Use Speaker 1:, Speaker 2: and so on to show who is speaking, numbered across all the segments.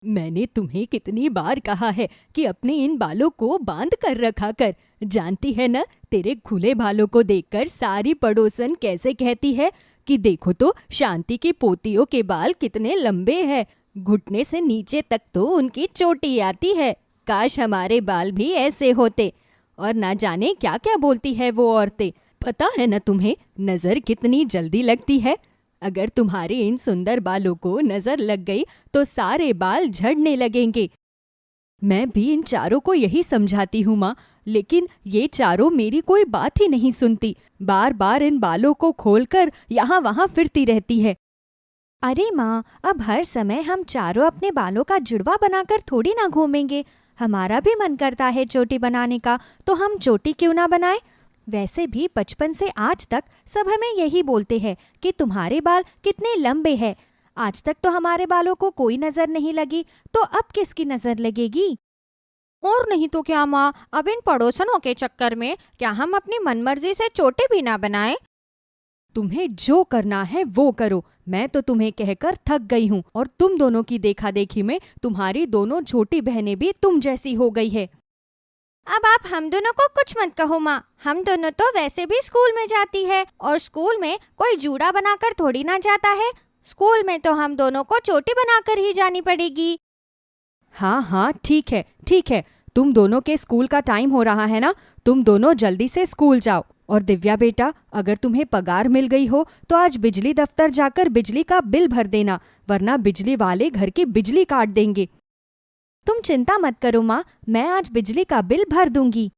Speaker 1: मैंने तुम्हें कितनी बार कहा है कि अपने इन बालों को बांध कर रखा कर। जानती है ना, तेरे खुले बालों को देखकर सारी पड़ोसन कैसे कहती है कि देखो तो शांति की पोतियों के बाल कितने लंबे हैं, घुटने से नीचे तक तो उनकी चोटी आती है। काश हमारे बाल भी ऐसे होते। और ना जाने क्या क्या बोलती है वो औरतें। पता है ना तुम्हें, नजर कितनी जल्दी लगती है। अगर तुम्हारे इन सुंदर बालों को नजर लग गई तो सारे बाल झड़ने लगेंगे। मैं भी इन चारों को यही समझाती हूँ माँ, लेकिन ये चारों मेरी कोई बात ही नहीं सुनती। बार बार इन बालों को खोलकर यहाँ वहाँ फिरती रहती है।
Speaker 2: अरे माँ, अब हर समय हम चारों अपने बालों का जुड़वा बनाकर थोड़ी ना घूमेंगे। हमारा भी मन करता है चोटी बनाने का, तो हम चोटी क्यों ना बनाएं? वैसे भी बचपन से आज तक सब हमें यही बोलते हैं कि तुम्हारे बाल कितने लंबे हैं। आज तक तो हमारे बालों को कोई नजर नहीं लगी, तो अब किसकी नजर लगेगी? और नहीं तो क्या माँ, अब इन पड़ोसनों के चक्कर में क्या हम अपनी मनमर्जी से चोटी भी ना बनाएं?
Speaker 1: तुम्हें जो करना है वो करो। मैं तो तुम्हें कहकर थक गई हूँ और तुम दोनों की देखा देखी में तुम्हारी दोनों छोटी बहनें भी तुम जैसी हो गई है।
Speaker 2: अब आप हम दोनों को कुछ मत कहो माँ। हम दोनों तो वैसे भी स्कूल में जाती है, और स्कूल में कोई जूड़ा बनाकर थोड़ी ना जाता है। स्कूल में तो हम दोनों को चोटी बनाकर ही जानी पड़ेगी।
Speaker 1: हाँ हाँ, ठीक है ठीक है। तुम दोनों के स्कूल का टाइम हो रहा है ना, तुम दोनों जल्दी से स्कूल जाओ। और दिव्या बेटा, अगर तुम्हें पगार मिल गई हो तो आज बिजली दफ्तर जाकर बिजली का बिल भर देना, वरना बिजली वाले घर की बिजली काट देंगे।
Speaker 2: तुम चिंता मत करो माँ, मैं आज बिजली का बिल भर दूंगी।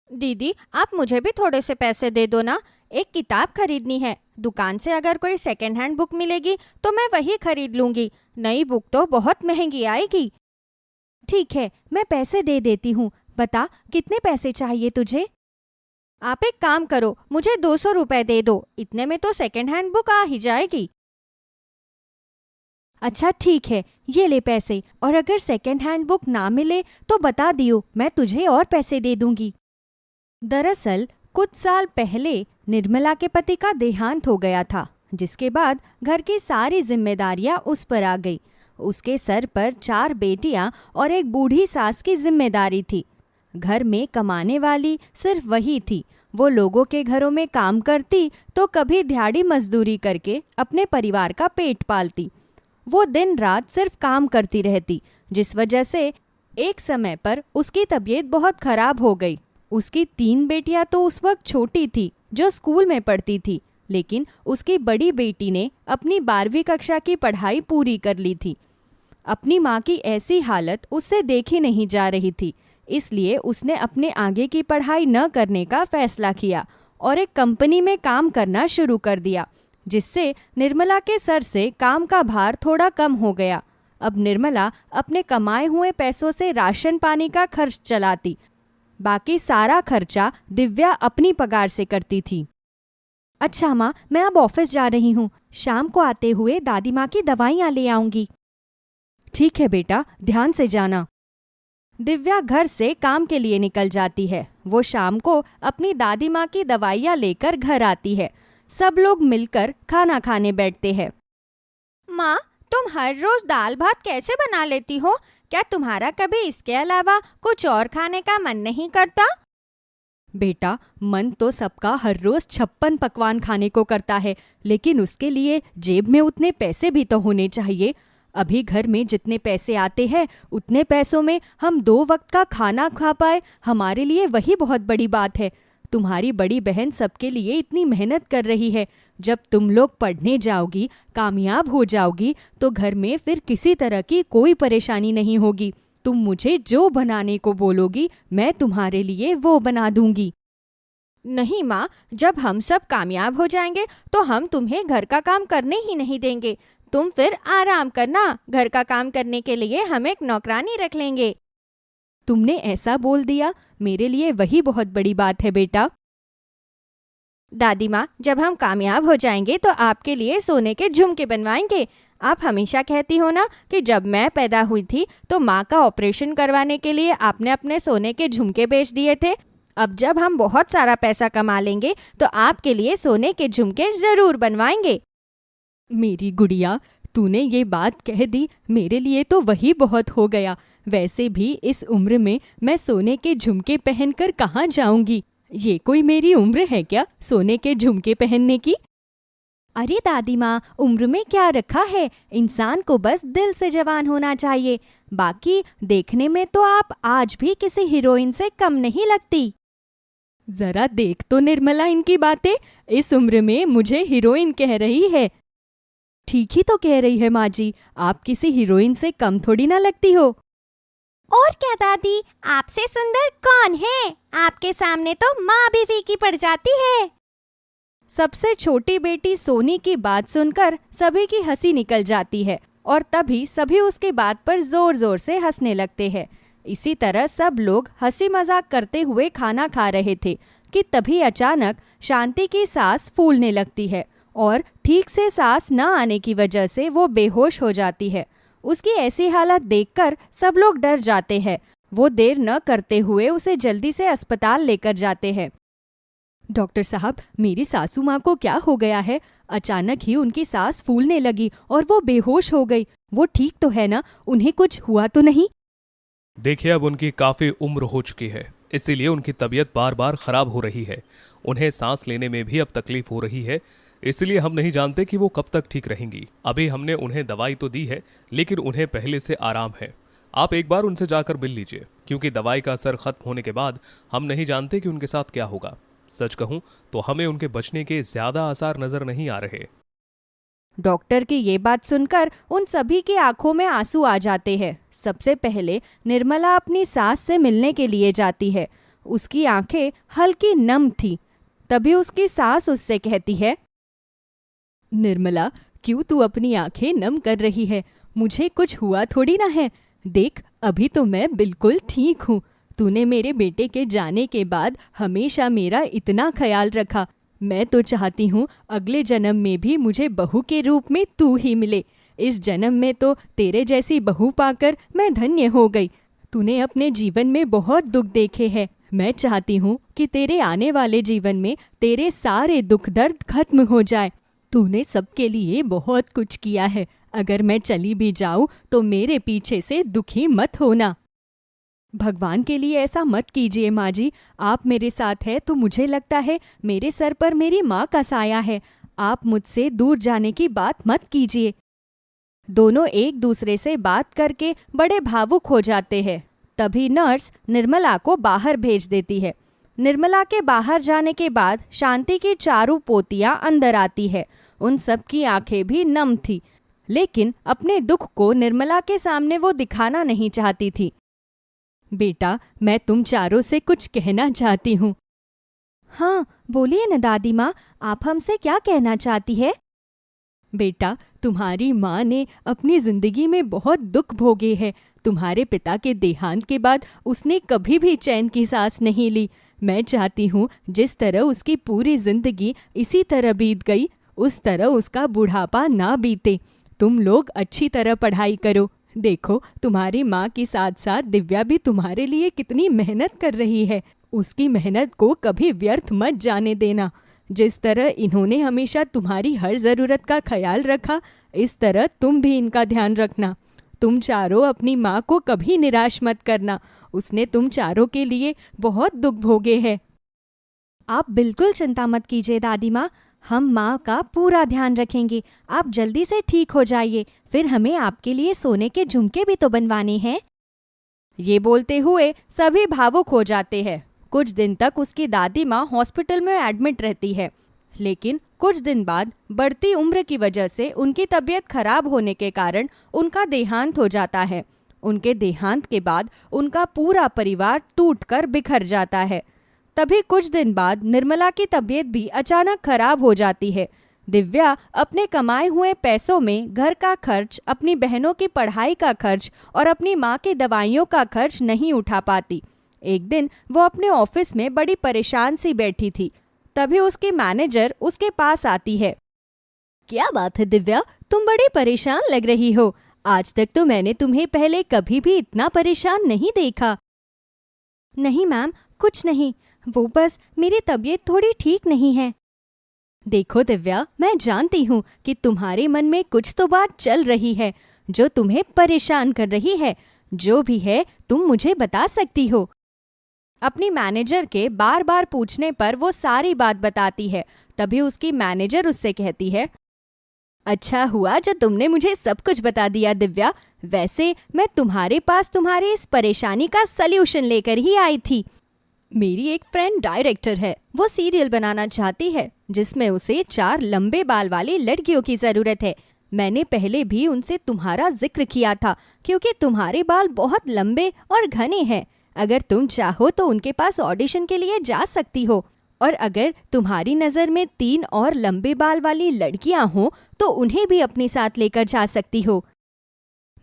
Speaker 2: दीदी, आप मुझे भी थोड़े से पैसे दे दो ना। एक किताब खरीदनी है। दुकान से अगर कोई सेकंड हैंड बुक मिलेगी तो मैं वही खरीद लूंगी। नई बुक तो बहुत महंगी आएगी। ठीक है, मैं पैसे दे देती हूँ। बता, कितने पैसे चाहिए तुझे? आप एक काम करो, मुझे 200 रुपए दे दो। इतने में तो सेकंड हैंड बुक आ ही जाएगी।
Speaker 1: अच्छा ठीक है, ये ले पैसे। और अगर सेकंड हैंड बुक ना मिले तो बता दियो, मैं तुझे और पैसे दे दूंगी। दरअसल कुछ साल पहले निर्मला के पति का देहांत हो गया था, जिसके बाद घर की सारी जिम्मेदारियां उस पर आ गई। उसके सर पर 4 बेटियां और एक बूढ़ी सास की जिम्मेदारी थी। घर में कमाने वाली सिर्फ वही थी। वो लोगों के घरों में काम करती तो कभी दिहाड़ी मजदूरी करके अपने परिवार का पेट पालती। वो दिन रात सिर्फ काम करती रहती, जिस वजह से एक समय पर उसकी तबीयत बहुत खराब हो गई। उसकी 3 बेटियां तो उस वक्त छोटी थी, जो स्कूल में पढ़ती थी, लेकिन उसकी बड़ी बेटी ने अपनी 12वीं कक्षा की पढ़ाई पूरी कर ली थी। अपनी माँ की ऐसी हालत उससे देखी नहीं जा रही थी, इसलिए उसने अपने आगे की पढ़ाई न करने का फैसला किया और एक कंपनी में काम करना शुरू कर दिया, जिससे निर्मला के सर से काम का भार थोड़ा कम हो गया। अब निर्मला अपने कमाए हुए पैसों से राशन पानी का खर्च चलाती। बाकी सारा खर्चा दिव्या अपनी पगार से करती थी। अच्छा माँ, मैं अब ऑफिस जा रही हूँ। शाम को आते हुए दादी माँ की दवाइयाँ ले आऊंगी। ठीक है बेटा, ध्यान से जाना। दिव्या घर से काम के लिए निकल जाती है। वो शाम को अपनी दादी माँ की दवाइयाँ लेकर घर आती है। सब लोग मिलकर खाना खाने बैठते हैं।
Speaker 2: माँ, तुम हर रोज दाल भात कैसे बना लेती हो? क्या तुम्हारा कभी इसके अलावा कुछ और खाने का मन नहीं करता?
Speaker 1: बेटा, मन तो सबका हर रोज 56 पकवान खाने को करता है, लेकिन उसके लिए जेब में उतने पैसे भी तो होने चाहिए। अभी घर में जितने पैसे आते हैं उतने पैसों में हम 2 वक्त का खाना खा पाए, हमारे लिए वही बहुत बड़ी बात है। तुम्हारी बड़ी बहन सबके लिए इतनी मेहनत कर रही है। जब तुम लोग पढ़ने जाओगी, कामयाब हो जाओगी, तो घर में फिर किसी तरह की कोई परेशानी नहीं होगी। तुम मुझे जो बनाने को बोलोगी, मैं तुम्हारे लिए वो बना दूंगी।
Speaker 2: नहीं माँ, जब हम सब कामयाब हो जाएंगे तो हम तुम्हें घर का काम करने ही नहीं देंगे। तुम फिर आराम करना। घर का काम करने के लिए हम एक नौकरानी रख लेंगे।
Speaker 1: तुमने ऐसा बोल दिया, मेरे लिए वही बहुत बड़ी बात है बेटा।
Speaker 2: दादी माँ, जब हम कामयाब हो जाएंगे तो आपके लिए सोने के झुमके बनवाएंगे। आप हमेशा कहती हो ना कि जब मैं पैदा हुई थी तो माँ का ऑपरेशन करवाने के लिए आपने अपने सोने के झुमके बेच दिए थे। अब जब हम बहुत सारा पैसा कमा लेंगे तो आपके लिए सोने के झुमके जरूर बनवाएंगे।
Speaker 1: मेरी गुड़िया, तूने ये बात कह दी, मेरे लिए तो वही बहुत हो गया। वैसे भी इस उम्र में मैं सोने के झुमके पहनकर कहाँ जाऊंगी? ये कोई मेरी उम्र है क्या सोने के झुमके पहनने की?
Speaker 2: अरे दादी माँ, उम्र में क्या रखा है, इंसान को बस दिल से जवान होना चाहिए। बाकी देखने में तो आप आज भी किसी हीरोइन से कम नहीं लगती।
Speaker 1: जरा देख तो निर्मला इनकी बातें, इस उम्र में मुझे हीरोइन कह रही है। ठीक ही तो कह रही है माँ जी, आप किसी हीरोइन से कम थोड़ी ना लगती हो।
Speaker 2: और क्या दादी, आपसे सुंदर कौन है? आपके सामने तो माँ भी फीकी पड़ जाती है।
Speaker 1: सबसे छोटी बेटी सोनी की बात सुनकर सभी की हंसी निकल जाती है और तभी सभी उसकी बात पर जोर जोर से हंसने लगते हैं। इसी तरह सब लोग हंसी मजाक करते हुए खाना खा रहे थे कि तभी अचानक शांति की सांस फूलने लगती है और ठीक से सांस न आने की वजह से वो बेहोश हो जाती है। उसकी ऐसी हालत देखकर सब लोग डर जाते हैं। वो देर न करते हुए उसे जल्दी से अस्पताल लेकर जाते हैं। डॉक्टर साहब, मेरी सासू माँ को क्या हो गया है? अचानक ही उनकी सांस फूलने लगी और वो बेहोश हो गई। वो ठीक तो है ना? उन्हें कुछ हुआ तो नहीं?
Speaker 3: देखिए, अब उनकी काफी उम्र हो चुकी है, इसीलिए उनकी तबीयत बार बार खराब हो रही है। उन्हें सांस लेने में भी अब तकलीफ हो रही है, इसलिए हम नहीं जानते कि वो कब तक ठीक रहेंगी। अभी हमने उन्हें दवाई तो दी है, लेकिन उन्हें पहले से आराम है। आप एक बार उनसे जाकर मिल लीजिए, क्योंकि दवाई का असर खत्म होने के बाद हम नहीं जानते कि उनके साथ क्या होगा। सच कहूं तो हमें उनके बचने के ज्यादा आसार नजर नहीं आ रहे।
Speaker 1: डॉक्टर की ये बात सुनकर उन सभी की आंखों में आंसू आ जाते हैं। सबसे पहले निर्मला अपनी सास से मिलने के लिए जाती है। उसकी आंखें हल्की नम थी। तभी उसकी सास उससे कहती है, निर्मला, क्यों तू अपनी आंखें नम कर रही है? मुझे कुछ हुआ थोड़ी ना है। देख, अभी तो मैं बिल्कुल ठीक हूँ। तूने मेरे बेटे के जाने के बाद हमेशा मेरा इतना ख्याल रखा। मैं तो चाहती हूँ अगले जन्म में भी मुझे बहू के रूप में तू ही मिले। इस जन्म में तो तेरे जैसी बहू पाकर मैं धन्य हो गई। तूने अपने जीवन में बहुत दुख देखे हैं। मैं चाहती हूँ कि तेरे आने वाले जीवन में तेरे सारे दुख दर्द खत्म हो जाए। तूने सबके लिए बहुत कुछ किया है। अगर मैं चली भी जाऊँ तो मेरे पीछे से दुखी मत होना। भगवान के लिए ऐसा मत कीजिए माँ जी। आप मेरे साथ है तो मुझे लगता है मेरे सर पर मेरी माँ का साया है। आप मुझसे दूर जाने की बात मत कीजिए। दोनों एक दूसरे से बात करके बड़े भावुक हो जाते हैं। तभी नर्स निर्मला को बाहर भेज देती है। निर्मला के बाहर जाने के बाद शांति की चारों पोतियां अंदर आती है। उन सब की आंखें भी नम थी, लेकिन अपने दुख को निर्मला के सामने वो दिखाना नहीं चाहती थी। बेटा, मैं तुम चारों से कुछ कहना चाहती हूँ।
Speaker 2: हाँ, बोलिए न दादी माँ, आप हमसे क्या कहना चाहती है?
Speaker 1: बेटा, तुम्हारी माँ ने अपनी जिंदगी में बहुत दुख भोगे है। तुम्हारे पिता के देहांत के बाद उसने कभी भी चैन की सांस नहीं ली। मैं चाहती हूँ जिस तरह उसकी पूरी जिंदगी इसी तरह बीत गई, उस तरह उसका बुढ़ापा ना बीते। तुम लोग अच्छी तरह पढ़ाई करो। देखो, तुम्हारी माँ के साथ साथ दिव्या भी तुम्हारे लिए कितनी मेहनत कर रही है। उसकी मेहनत को कभी व्यर्थ मत जाने देना। जिस तरह इन्होंने हमेशा तुम्हारी हर ज़रूरत का ख्याल रखा, इस तरह तुम भी इनका ध्यान रखना। तुम चारों अपनी माँ को कभी निराश मत करना। उसने तुम चारों के लिए बहुत दुख भोगे हैं।
Speaker 2: आप बिल्कुल चिंता मत कीजिए दादी माँ, हम माँ का पूरा ध्यान रखेंगे। आप जल्दी से ठीक हो जाइए, फिर हमें आपके लिए सोने के झुमके भी तो बनवाने हैं।
Speaker 1: ये बोलते हुए सभी भावुक हो जाते हैं। कुछ दिन तक उसकी दादी माँ हॉस्पिटल में एडमिट रहती है, लेकिन कुछ दिन बाद बढ़ती उम्र की वजह से उनकी तबीयत खराब होने के कारण उनका देहांत हो जाता है। उनके देहांत के बाद उनका पूरा परिवार टूटकर बिखर जाता है। तभी कुछ दिन बाद निर्मला की तबीयत भी अचानक खराब हो जाती है। दिव्या अपने कमाए हुए पैसों में घर का खर्च, अपनी बहनों की पढ़ाई का खर्च और अपनी माँ की दवाइयों का खर्च नहीं उठा पाती। एक दिन वो अपने ऑफिस में बड़ी परेशान सी बैठी थी। तभी उसकी मैनेजर उसके पास आती है।
Speaker 2: क्या बात है दिव्या, तुम बड़ी परेशान लग रही हो। आज तक तो मैंने तुम्हें पहले कभी भी इतना परेशान नहीं देखा। नहीं मैम, कुछ नहीं, वो बस मेरी तबीयत थोड़ी ठीक नहीं है।
Speaker 1: देखो दिव्या, मैं जानती हूँ कि तुम्हारे मन में कुछ तो बात चल रही है जो तुम्हें परेशान कर रही है। जो भी है तुम मुझे बता सकती हो। अपनी मैनेजर के बार बार पूछने पर वो सारी बात बताती है। तभी उसकी मैनेजर उससे कहती है, अच्छा हुआ जो तुमने मुझे सब कुछ बता दिया दिव्या। वैसे मैं तुम्हारे पास तुम्हारी इस परेशानी का सल्यूशन लेकर ही आई थी। मेरी एक फ्रेंड डायरेक्टर है। वो सीरियल बनाना चाहती है जिसमें उसे 4 लंबे बाल वाली लड़कियों की जरूरत है। मैंने पहले भी उनसे तुम्हारा जिक्र किया था क्योंकि तुम्हारे बाल बहुत लंबे और घने हैं। अगर तुम चाहो तो उनके पास ऑडिशन के लिए जा सकती हो, और अगर तुम्हारी नज़र में 3 और लंबे बाल वाली लड़कियां हों तो उन्हें भी अपने साथ लेकर जा सकती हो।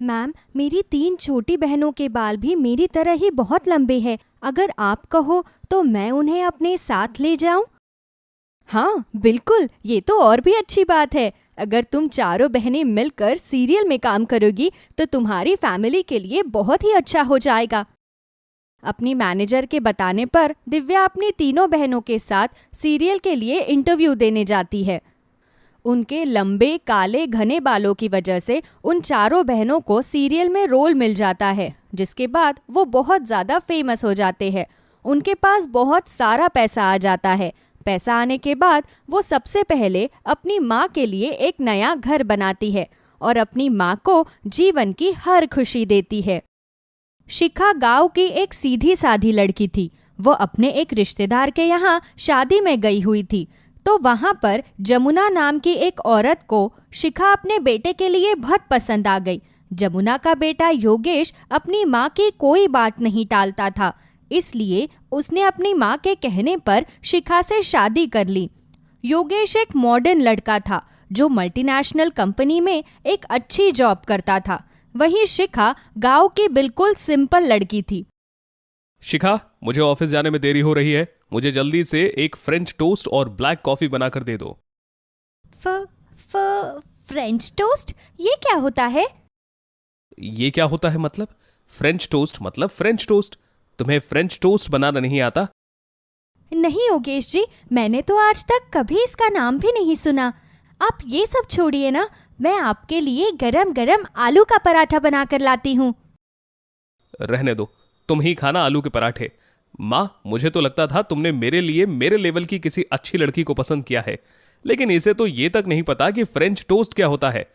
Speaker 1: मैम, मेरी 3 छोटी बहनों के बाल भी मेरी तरह ही बहुत लंबे हैं। अगर आप कहो तो मैं उन्हें अपने साथ ले जाऊं? हाँ बिल्कुल, ये तो और भी अच्छी बात है। अगर तुम चारों बहनें मिलकर सीरियल में काम करोगी तो तुम्हारी फैमिली के लिए बहुत ही अच्छा हो जाएगा। अपनी मैनेजर के बताने पर दिव्या अपनी तीनों बहनों के साथ सीरियल के लिए इंटरव्यू देने जाती है। उनके लंबे काले घने बालों की वजह से उन चारों बहनों को सीरियल में रोल मिल जाता है, जिसके बाद वो बहुत ज़्यादा फेमस हो जाते हैं। उनके पास बहुत सारा पैसा आ जाता है। पैसा आने के बाद वो सबसे पहले अपनी माँ के लिए एक नया घर बनाती है और अपनी माँ को जीवन की हर खुशी देती है। शिखा गांव की एक सीधी साधी लड़की थी। वो अपने एक रिश्तेदार के यहाँ शादी में गई हुई थी, तो वहाँ पर जमुना नाम की एक औरत को शिखा अपने बेटे के लिए बहुत पसंद आ गई। जमुना का बेटा योगेश अपनी माँ की कोई बात नहीं टालता था, इसलिए उसने अपनी माँ के कहने पर शिखा से शादी कर ली। योगेश एक मॉडर्न लड़का था जो मल्टीनेशनल कंपनी में एक अच्छी जॉब करता था। वहीं शिखा गांव की बिल्कुल सिंपल लड़की थी।
Speaker 3: शिखा, मुझे ऑफिस जाने में देरी हो रही है। मुझे जल्दी से एक फ्रेंच टोस्ट और ब्लैक कॉफी बनाकर दे दो।
Speaker 1: French toast? ये क्या होता है?
Speaker 3: ये क्या होता है मतलब? फ्रेंच टोस्ट मतलब फ्रेंच टोस्ट। तुम्हें फ्रेंच टोस्ट बनाना नहीं आता?
Speaker 1: नहीं योगेश जी, मैंने तो आज तक कभी इसका नाम भी नहीं सुना। आप ये सब छोड़िए ना, मैं आपके लिए गरम गरम आलू का पराठा बनाकर लाती हूँ।
Speaker 3: रहने दो, तुम ही खाना आलू के पराठे। माँ, मुझे तो लगता था तुमने मेरे लिए मेरे लेवल की किसी अच्छी लड़की को पसंद किया है, लेकिन इसे तो ये तक नहीं पता कि फ्रेंच टोस्ट क्या होता है।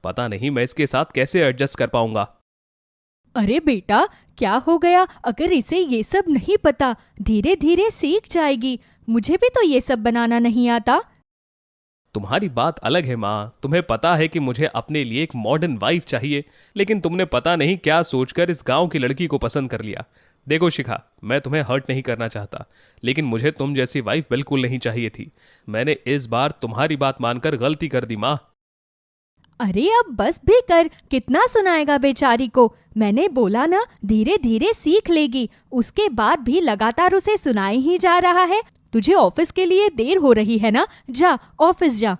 Speaker 3: पता नहीं मैं इसके साथ कैसे एडजस्ट कर पाऊंगा।
Speaker 1: अरे बेटा, क्या हो गया? अगर इसे ये सब नहीं पता, धीरे धीरे सीख जाएगी। मुझे भी तो ये सब बनाना नहीं आता।
Speaker 3: तुम्हारी बात अलग है माँ। तुम्हें पता है कि मुझे अपने लिए एक मॉडर्न वाइफ चाहिए, लेकिन तुमने पता नहीं क्या सोचकर इस गांव की लड़की को पसंद कर लिया। देखो शिखा, मैं तुम्हें हर्ट नहीं करना चाहता, लेकिन मुझे तुम जैसी वाइफ बिल्कुल नहीं चाहिए थी। मैंने इस बार तुम्हारी बात मानकर गलती कर दी माँ।
Speaker 1: अरे अब बस भी कर, कितना सुनाएगा बेचारी को। मैंने बोला ना, धीरे धीरे सीख लेगी। उसके बाद भी लगातार उसे सुनाए ही जा रहा है। तुझे ऑफिस के लिए देर हो रही है ना, जा ऑफिस जा।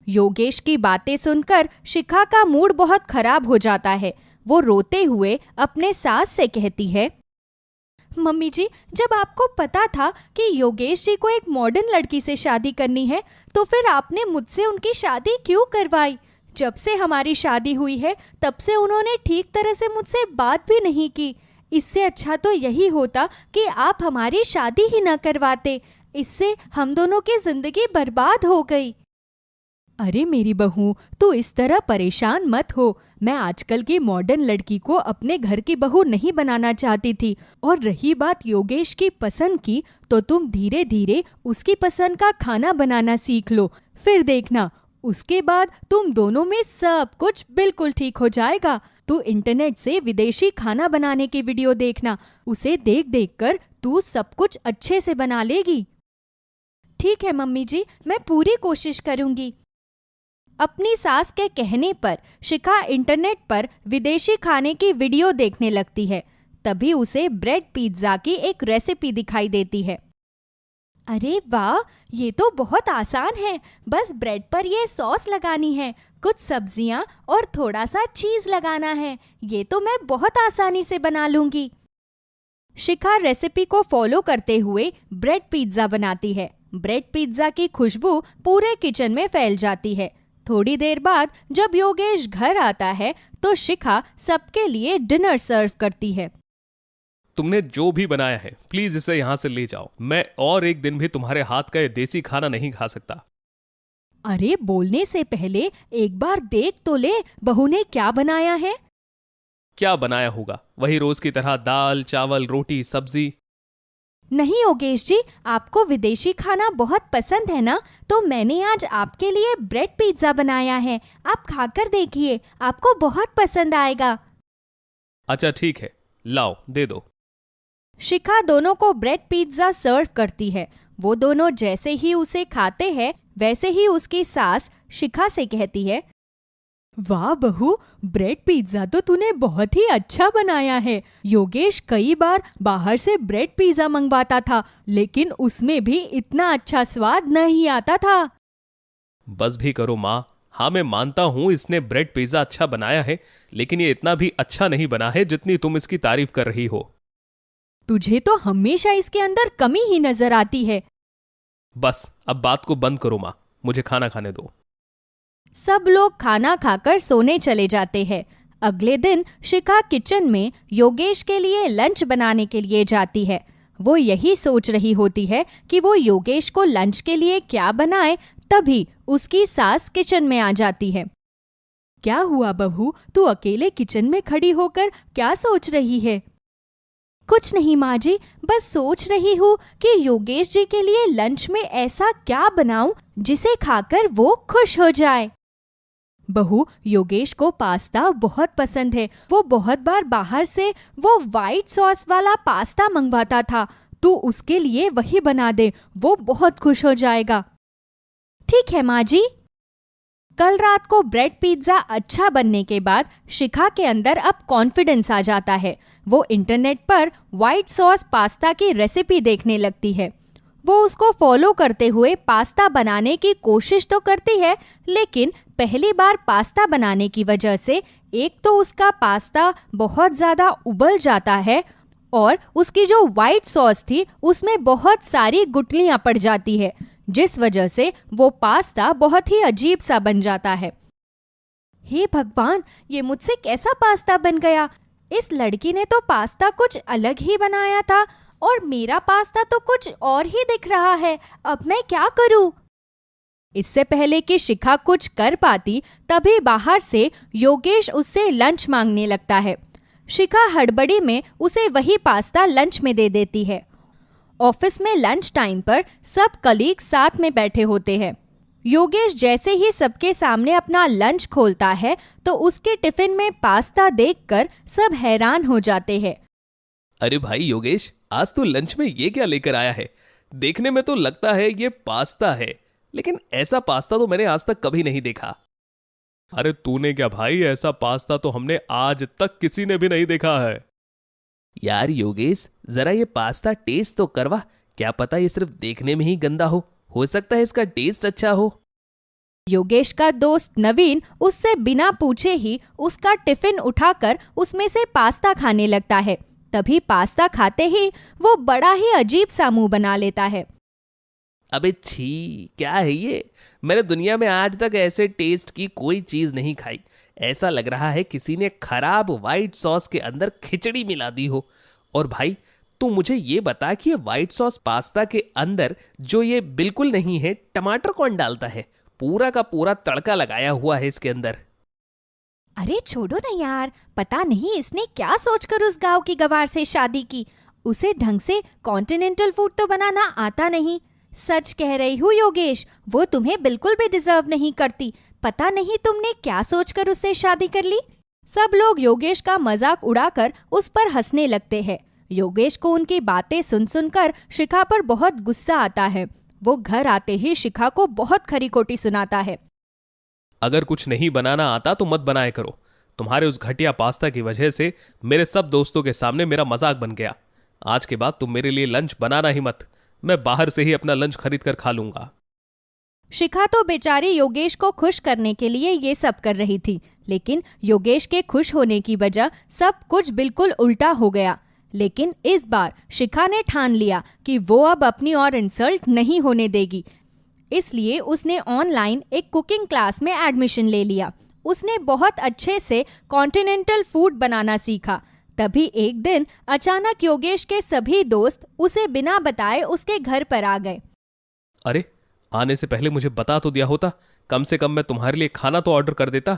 Speaker 1: योगेश की बातें सुनकर शिखा का मूड बहुत खराब हो जाता है। वो रोते हुए अपने सास से कहती है, मम्मी जी, जब आपको पता था कि योगेश जी को एक मॉडर्न लड़की से शादी करनी है, तो फिर आपने मुझसे उनकी शादी क्यों करवाई? जब से हमारी शादी हुई है तब से उन्होंने ठीक तरह से मुझसे बात भी नहीं की। इससे अच्छा तो यही होता कि आप हमारी शादी ही न करवाते। इससे हम दोनों की जिंदगी बर्बाद हो गई। अरे मेरी बहू, तू इस तरह परेशान मत हो। मैं आजकल की मॉडर्न लड़की को अपने घर की बहू नहीं बनाना चाहती थी। और रही बात योगेश की पसंद की, तो तुम धीरे धीरे उसकी पसंद का खाना बनाना सीख लो। फिर देखना, उसके बाद तुम दोनों में सब कुछ बिल्कुल ठीक हो जाएगा। तू इंटरनेट से विदेशी खाना बनाने की वीडियो देखना। उसे देख देख कर तू सब कुछ अच्छे से बना लेगी। ठीक है मम्मी जी, मैं पूरी कोशिश करूंगी। अपनी सास के कहने पर शिखा इंटरनेट पर विदेशी खाने की वीडियो देखने लगती है। तभी उसे ब्रेड पिज्जा की एक रेसिपी दिखाई देती है। अरे वाह, ये तो बहुत आसान है। बस ब्रेड पर ये सॉस लगानी है, कुछ सब्जियां और थोड़ा सा चीज लगाना है। ये तो मैं बहुत आसानी से बना लूंगी। शिखा रेसिपी को फॉलो करते हुए ब्रेड पिज्जा बनाती है। ब्रेड पिज्जा की खुशबू पूरे किचन में फैल जाती है। थोड़ी देर बाद जब योगेश घर आता है तो शिखा सबके लिए डिनर सर्व करती है।
Speaker 3: तुमने जो भी बनाया है प्लीज इसे यहाँ से ले जाओ। मैं और एक दिन भी तुम्हारे हाथ का ये देसी खाना नहीं खा सकता।
Speaker 1: अरे बोलने से पहले एक बार देख तो ले बहू ने क्या बनाया है।
Speaker 3: क्या बनाया होगा? वही रोज की तरह दाल चावल रोटी सब्जी।
Speaker 1: नहीं योगेश जी, आपको विदेशी खाना बहुत पसंद है ना, तो मैंने आज आपके लिए ब्रेड पिज्जा बनाया है। आप खाकर देखिए, आपको बहुत पसंद आएगा।
Speaker 3: अच्छा ठीक है, लाओ दे दो।
Speaker 1: शिखा दोनों को ब्रेड पिज्जा सर्व करती है। वो दोनों जैसे ही उसे खाते हैं वैसे ही उसकी सास शिखा से कहती है, वाह बहू, ब्रेड पिज्जा तो तूने बहुत ही अच्छा बनाया है। योगेश कई बार बाहर से ब्रेड पिज्जा मंगवाता था लेकिन उसमें भी इतना अच्छा स्वाद नहीं आता था।
Speaker 3: बस भी करो माँ। हाँ मैं मानता हूँ इसने ब्रेड पिज्जा अच्छा बनाया है, लेकिन ये इतना भी अच्छा नहीं बना है जितनी तुम इसकी तारीफ कर रही हो।
Speaker 1: तुझे तो हमेशा इसके अंदर कमी ही नजर आती है।
Speaker 3: बस अब बात को बंद करो माँ, मुझे खाना खाने दो।
Speaker 1: सब लोग खाना खाकर सोने चले जाते हैं। अगले दिन शिखा किचन में योगेश के लिए लंच बनाने के लिए जाती है। वो यही सोच रही होती है कि वो योगेश को लंच के लिए क्या बनाए, तभी उसकी सास किचन में आ जाती है। क्या हुआ बहू, तू अकेले किचन में खड़ी होकर क्या सोच रही है? कुछ नहीं माँ जी, बस सोच रही हूँ कि योगेश जी के लिए लंच में ऐसा क्या बनाऊं जिसे खाकर वो खुश हो जाए। बहू, योगेश को पास्ता बहुत पसंद है। वो बहुत बार बाहर से वो वाइट सॉस वाला पास्ता मंगवाता था। तू उसके लिए वही बना दे, वो बहुत खुश हो जाएगा। ठीक है माँ जी। कल रात को ब्रेड पिज्जा अच्छा बनने के बाद शिखा के अंदर अब कॉन्फिडेंस आ जाता है। वो इंटरनेट पर व्हाइट सॉस पास्ता की रेसिपी देखने लगती है। वो उसको फॉलो करते हुए पास्ता बनाने की कोशिश तो करती है, लेकिन पहली बार पास्ता बनाने की वजह से एक तो उसका पास्ता बहुत ज़्यादा उबल जाता है और उसकी जो व्हाइट सॉस थी उसमें बहुत सारी गुठलियाँ पड़ जाती है, जिस वजह से वो पास्ता बहुत ही अजीब सा बन जाता है। हे भगवान, ये मुझसे कैसा पास्ता बन गया? इस लड़की ने तो पास्ता कुछ अलग ही बनाया था और मेरा पास्ता तो कुछ और ही दिख रहा है। अब मैं क्या करूं? इससे पहले कि शिखा कुछ कर पाती, तभी बाहर से योगेश उससे लंच मांगने लगता है। शिखा हड़बड़ी में उसे वही पास्ता लंच में दे देती है। ऑफिस में लंच टाइम पर सब कलीग साथ में बैठे होते हैं। योगेश जैसे ही सबके सामने अपना लंच खोलता है तो उसके टिफिन में पास्ता देखकर सब हैरान हो जाते हैं।
Speaker 3: अरे भाई योगेश, आज तू लंच में ये क्या लेकर आया है? देखने में तो लगता है ये पास्ता है, लेकिन ऐसा पास्ता तो मैंने आज तक कभी नहीं देखा। अरे तूने क्या भाई, ऐसा पास्ता तो हमने आज तक किसी ने भी नहीं देखा है।
Speaker 4: यार योगेश, जरा ये पास्ता टेस्ट तो करवा। क्या पता ये सिर्फ देखने में ही गंदा हो सकता है इसका टेस्ट अच्छा हो।
Speaker 1: योगेश का दोस्त नवीन उससे बिना पूछे ही उसका टिफिन उठाकर उसमें से पास्ता खाने लगता है। तभी पास्ता खाते ही वो बड़ा ही अजीब सा मुंह बना लेता है।
Speaker 4: अबे छी, क्या है ये? मैंने दुनिया में आज तक ऐसे टेस्ट की कोई चीज नहीं खाई। ऐसा लग रहा है किसी ने खराब व्हाइट सॉस के अंदर खिचड़ी मिला दी हो। और भाई तू मुझे ये बता कि ये व्हाइट सॉस पास्ता के अंदर जो ये बिल्कुल नहीं है, टमाटर कौन डालता है? पूरा का पूरा तड़का लगाया हुआ है इसके अंदर।
Speaker 1: अरे छोड़ो ना यार, पता नहीं इसने क्या सोचकर उस गांव की गवार से शादी की। उसे ढंग से कॉन्टिनेंटल फूड तो बनाना आता नहीं। सच कह रही हूँ योगेश, वो तुम्हें बिल्कुल भी डिजर्व नहीं करती। पता नहीं तुमने क्या सोचकर उससे शादी कर ली। सब लोग योगेश का मजाक उड़ाकर उस पर हंसने लगते हैं। योगेश को उनकी बातें सुन सुनकर शिखा पर बहुत गुस्सा आता है। वो घर आते ही शिखा को बहुत खरी खोटी सुनाता है।
Speaker 3: अगर कुछ नहीं बनाना आता तो मत बनाया करो। तुम्हारे उस घटिया पास्ता की वजह से मेरे सब दोस्तों के सामने मेरा मजाक बन गया। आज के बाद तुम मेरे लिए लंच बनाना ही मत। मैं बाहर से ही अपना लंच खरीद कर खा लूंगा।
Speaker 1: शिखा तो बेचारी योगेश को खुश करने के लिए ये सब कर रही थी, लेकिन योगेश के खुश होने की वजह सब कुछ बिल्कुल उल्टा हो गया। लेकिन इस बार शिखा ने ठान लिया कि वो अब अपनी और इंसल्ट नहीं होने देगी। इसलिए उसने ऑनलाइन एक कुकिंग क्लास में एडमिशन ले लिया। उसने बहुत अच्छे से कॉन्टिनेंटल फूड बनाना सीखा। तभी एक दिन अचानक योगेश के सभी दोस्त उसे बिना बताए उसके घर पर आ गए।
Speaker 3: अरे, आने से पहले मुझे बता तो दिया होता, कम से कम मैं तुम्हारे लिए खाना तो ऑर्डर कर देता।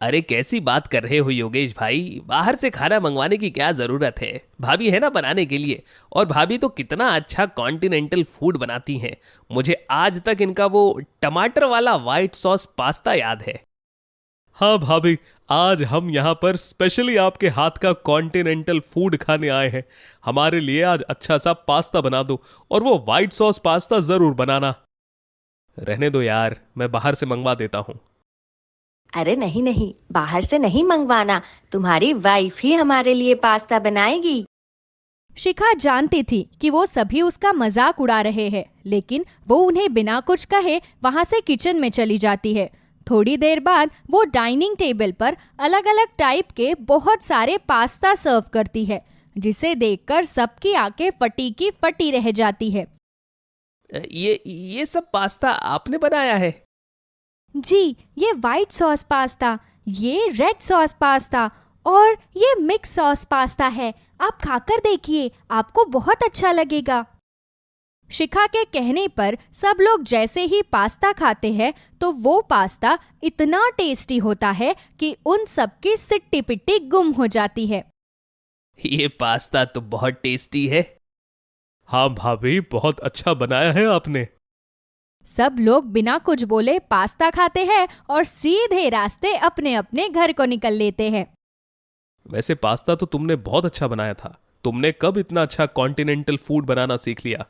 Speaker 4: अरे कैसी बात कर रहे हो योगेश भाई, बाहर से खाना मंगवाने की क्या जरूरत है, भाभी है ना बनाने के लिए। और भाभी तो कितना अच्छा कॉन्टिनेंटल फूड बनाती हैं। मुझे आज तक इनका वो टमाटर वाला व्हाइट सॉस पास्ता याद है।
Speaker 3: हाँ भाभी, आज हम यहाँ पर स्पेशली आपके हाथ का कॉन्टिनेंटल फूड खाने आए हैं। हमारे लिए आज अच्छा सा पास्ता बना दो, और वो व्हाइट सॉस पास्ता जरूर बनाना। रहने दो यार, मैं बाहर से मंगवा देता हूँ।
Speaker 2: अरे नहीं नहीं, बाहर से नहीं मंगवाना, तुम्हारी वाइफ ही हमारे लिए पास्ता बनाएगी।
Speaker 1: शिखा जानती थी कि वो सभी उसका मजाक उड़ा रहे हैं, लेकिन वो उन्हें बिना कुछ कहे वहां से किचन में चली जाती है। थोड़ी देर बाद वो डाइनिंग टेबल पर अलग अलग टाइप के बहुत सारे पास्ता सर्व करती है, जिसे देखकर सबकी आंखें फटी की फटी रह जाती है।
Speaker 4: ये सब पास्ता आपने बनाया है?
Speaker 1: जी, ये व्हाइट सॉस पास्ता, ये रेड सॉस पास्ता और ये मिक्स सॉस पास्ता है। आप खाकर देखिए, आपको बहुत अच्छा लगेगा। शिखा के कहने पर सब लोग जैसे ही पास्ता खाते हैं तो वो पास्ता इतना टेस्टी होता है कि उन सबकी सिट्टी पिट्टी गुम हो जाती है।
Speaker 4: ये पास्ता तो बहुत टेस्टी है।
Speaker 3: हाँ भाभी, बहुत अच्छा बनाया है आपने।
Speaker 1: सब लोग बिना कुछ बोले पास्ता खाते हैं और सीधे रास्ते अपने अपने घर को निकल लेते हैं।
Speaker 3: वैसे पास्ता तो तुमने बहुत अच्छा बनाया था। तुमने कब इतना अच्छा कॉन्टिनेंटल फूड बनाना सीख लिया?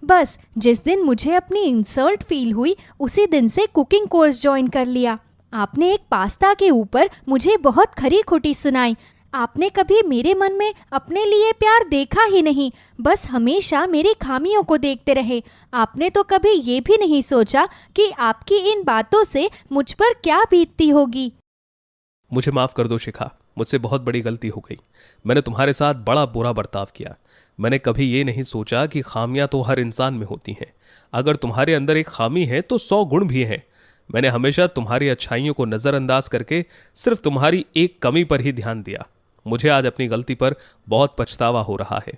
Speaker 1: बस जिस दिन मुझे अपनी इंसल्ट फील हुई उसी दिन से कुकिंग कोर्स ज्वाइन कर लिया। आपने एक पास्ता के ऊपर मुझे बहुत खरी खोटी सुनाई। आपने कभी मेरे मन में अपने लिए प्यार देखा ही नहीं, बस हमेशा मेरी खामियों को देखते रहे। आपने तो कभी ये भी नहीं सोचा कि आपकी इन बातों से मुझ पर क्या बीतती होगी।
Speaker 3: मुझे माफ कर दो शिखा, मुझसे बहुत बड़ी गलती हो गई। मैंने तुम्हारे साथ बड़ा बुरा बर्ताव किया। मैंने कभी ये नहीं सोचा कि खामियां तो हर इंसान में होती हैं। अगर तुम्हारे अंदर एक खामी है तो 100 गुण भी हैं। मैंने हमेशा तुम्हारी अच्छाइयों को नज़रअंदाज करके सिर्फ तुम्हारी एक कमी पर ही ध्यान दिया। मुझे आज अपनी गलती पर बहुत पछतावा हो रहा है।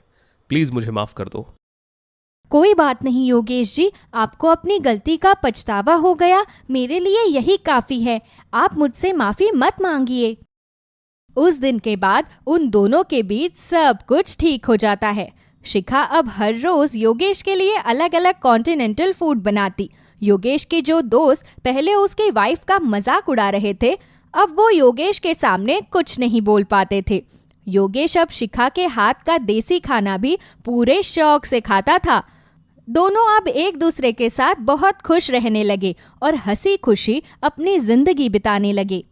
Speaker 3: प्लीज मुझे माफ कर दो।
Speaker 1: कोई बात नहीं योगेश जी, आपको अपनी गलती का पछतावा हो गया, मेरे लिए यही काफी है। आप मुझसे माफी मत मांगिए। उस दिन के बाद उन दोनों के बीच सब कुछ ठीक हो जाता है। शिखा अब हर रोज योगेश के लिए अलग अलग कॉन्टिनेंटल फूड बनाती। योगेश के जो दोस्त पहले उसकी वाइफ का मजाक उड़ा रहे थे, अब वो योगेश के सामने कुछ नहीं बोल पाते थे। योगेश अब शिखा के हाथ का देसी खाना भी पूरे शौक से खाता था। दोनों अब एक दूसरे के साथ बहुत खुश रहने लगे और हंसी खुशी अपनी जिंदगी बिताने लगे।